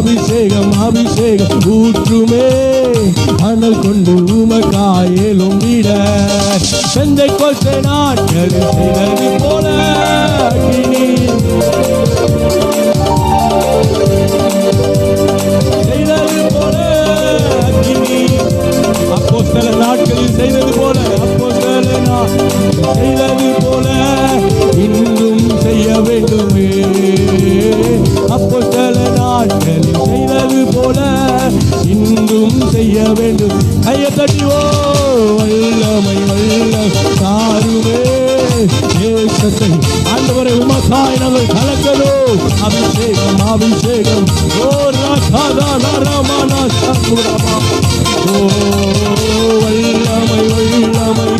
அபிஷேகம் அபிஷேகம் ஊற்றுமே அனல் கொண்டு உமக்காயலும் விட செந்தை கொச்சை நாட்களில் செய்தது போல செய்தது போல அப்போ சில நாட்களில் செய்தது போல அப்போ சில செய்தது போல இன்னும் செய்ய வேண்டுமே அப்போ சில நாட்களில் செய்தது போல இன்னும் செய்ய வேண்டும் கையை தட்டிவோ வல்லமை வல்லம் தாருமே தேசத்தை ஆண்டவரை உமக்காய் நாங்கள் கலக்கதோ அபிஷேகம் அபிஷேகம் ஓ ராகாதா ரமணா சங்குரமா ஓ வல்லமை வல்லமை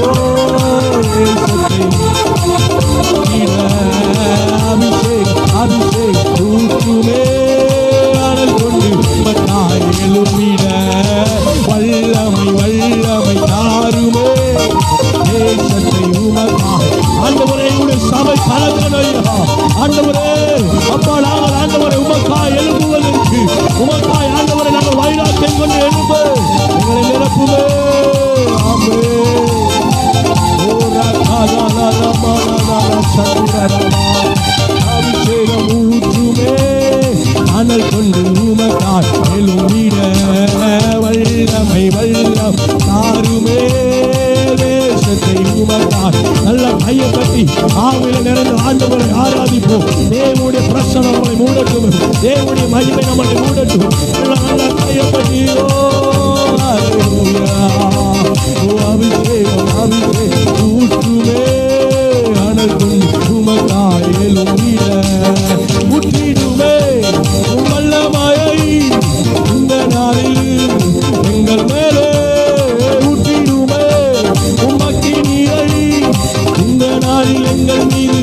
ஓ தேசத்தை அபிஷேகம் அபிஷேகம் ஊற்றுமே அனல் கொண்டு உமக்காய் எழுப்பிட வல்லமை வல்லமை தாருமே தேசத்தை உமக்காய் ஆண்டவரே உடைய சபை கலக்கணையா ஆண்டவரே அப்பா நாங்கள் ஆண்டவரை உமக்காய் எழுப்புவதற்கு உமக்காய் ஆண்டவரை நாங்கள் வைராக்கியம் கொண்டு எழுப்பு எங்களை நிரப்புமே ஆமே அபிஷேகம் ஊற்றுமே அனல் கொண்டு உமக்காய் எழுப்பிட வல்லமை வல்லம் தாருமே தேசத்தை உமக்காய் நல்ல கையை கட்டி ஆவில நிறைந்த ஆண்டவரை ஆராதிப்போம் தேவனுடைய பிரசன்னம் நம்மை மூடட்டும் தேவனுடைய மகிமை நம்மை மூடட்டும் நல்ல கையை கட்டி அபிஷேகம் அபிஷேகம் ஊற்றுமே அனல் கொண்டு உமக்காய் எழுப்பிட ஊற்றிடுமே வல்லமையை இந்த நாளில் எங்கள் மேலே ஊற்றிடுமே உமக்கு நீரை இந்த நாளில் எங்கள் மீது